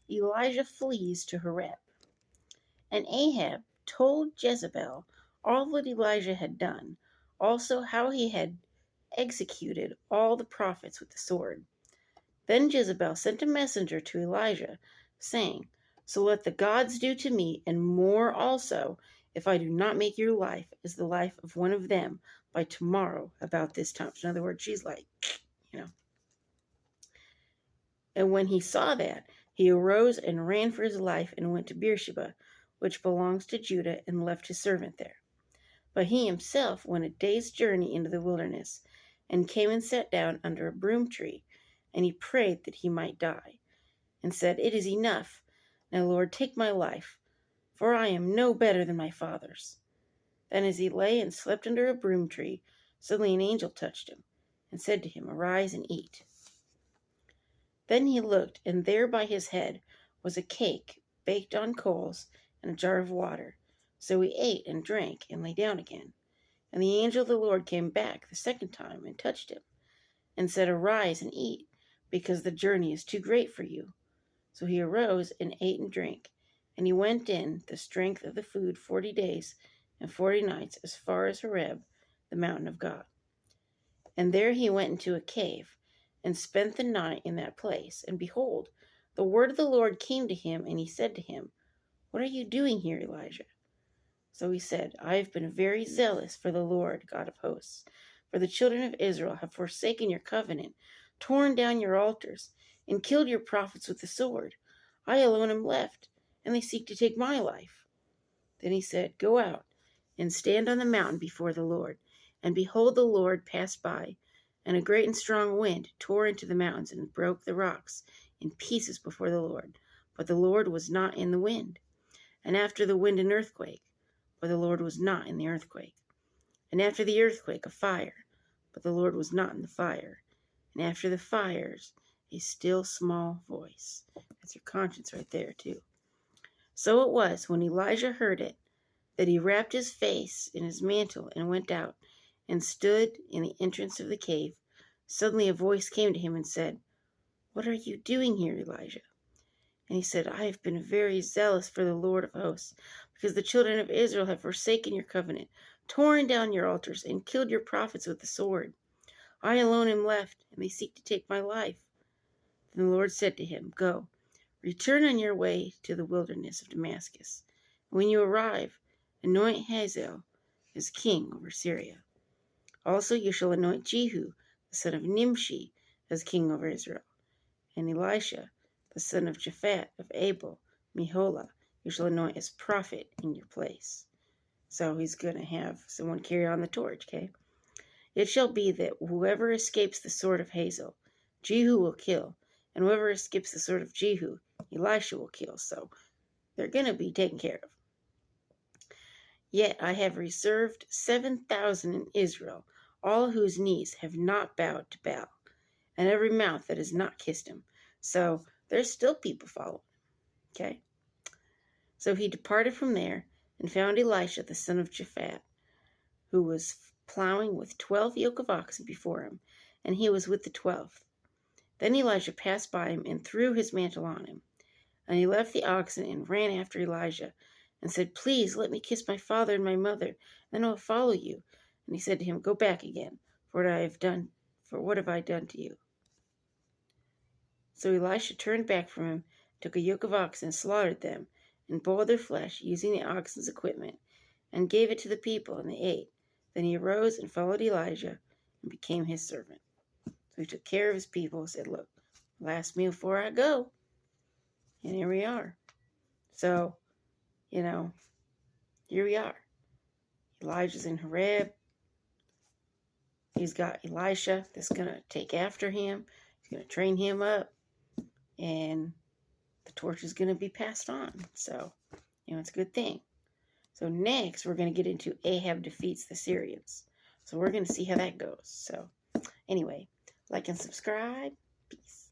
Elijah flees to Horeb. And Ahab told Jezebel all that Elijah had done, also how he had executed all the prophets with the sword. Then Jezebel sent a messenger to Elijah, saying, So let the gods do to me, and more also, if I do not make your life as the life of one of them by tomorrow about this time. In other words, she's like, you know. And when he saw that, he arose and ran for his life and went to Beersheba, which belongs to Judah, and left his servant there. But he himself went a day's journey into the wilderness, and came and sat down under a broom tree, and he prayed that he might die, and said, It is enough. Now, Lord, take my life, for I am no better than my fathers. Then as he lay and slept under a broom tree, suddenly an angel touched him, and said to him, Arise and eat. Then he looked, and there by his head was a cake baked on coals and a jar of water. So he ate and drank and lay down again. And the angel of the Lord came back the second time and touched him, and said, Arise and eat, because the journey is too great for you. So he arose and ate and drank, and he went in the strength of the food 40 days and 40 nights as far as Horeb, the mountain of God. And there he went into a cave, and spent the night in that place. And behold, the word of the Lord came to him, and he said to him, What are you doing here, Elijah? So he said, I have been very zealous for the Lord God of hosts, for the children of Israel have forsaken your covenant, torn down your altars, and killed your prophets with the sword. I alone am left, and they seek to take my life. Then he said, Go out and stand on the mountain before the Lord. And behold, the Lord passed by, and a great and strong wind tore into the mountains and broke the rocks in pieces before the Lord. But the Lord was not in the wind. And after the wind an earthquake, but the Lord was not in the earthquake. And after the earthquake a fire, but the Lord was not in the fire. And after the fires a still small voice. That's your conscience right there too. So it was, when Elijah heard it, that he wrapped his face in his mantle and went out, and stood in the entrance of the cave. Suddenly a voice came to him and said, What are you doing here, Elijah? And he said, I have been very zealous for the Lord of hosts, because the children of Israel have forsaken your covenant, torn down your altars, and killed your prophets with the sword. I alone am left, and they seek to take my life. Then the Lord said to him, Go, return on your way to the wilderness of Damascus. And when you arrive, anoint Hazael as king over Syria. Also you shall anoint Jehu, the son of Nimshi, as king over Israel. And Elisha, the son of Japhat of Abel, Meholah, you shall anoint as prophet in your place. So he's going to have someone carry on the torch, okay? It shall be that whoever escapes the sword of Hazael, Jehu will kill, and whoever escapes the sword of Jehu, Elisha will kill. So they're going to be taken care of. Yet I have reserved 7,000 in Israel, all whose knees have not bowed to Baal, and every mouth that has not kissed him. So there's still people following him. Okay? So he departed from there and found Elisha the son of Japhat, who was plowing with 12 yoke of oxen before him, and he was with the 12th. Then Elijah passed by him and threw his mantle on him. And he left the oxen and ran after Elijah, and said, Please let me kiss my father and my mother, then I will follow you. And he said to him, Go back again, for what have I done to you? So Elisha turned back from him, took a yoke of oxen, slaughtered them, and boiled their flesh, using the oxen's equipment, and gave it to the people, and they ate. Then he arose and followed Elijah, and became his servant. So he took care of his people, and said, Look, last meal before I go. And here we are. So, here we are. Elijah's in Horeb. He's got Elisha that's going to take after him. He's going to train him up. And the torch is going to be passed on. So, it's a good thing. So next, we're going to get into Ahab defeats the Syrians. So we're going to see how that goes. So anyway, like and subscribe. Peace.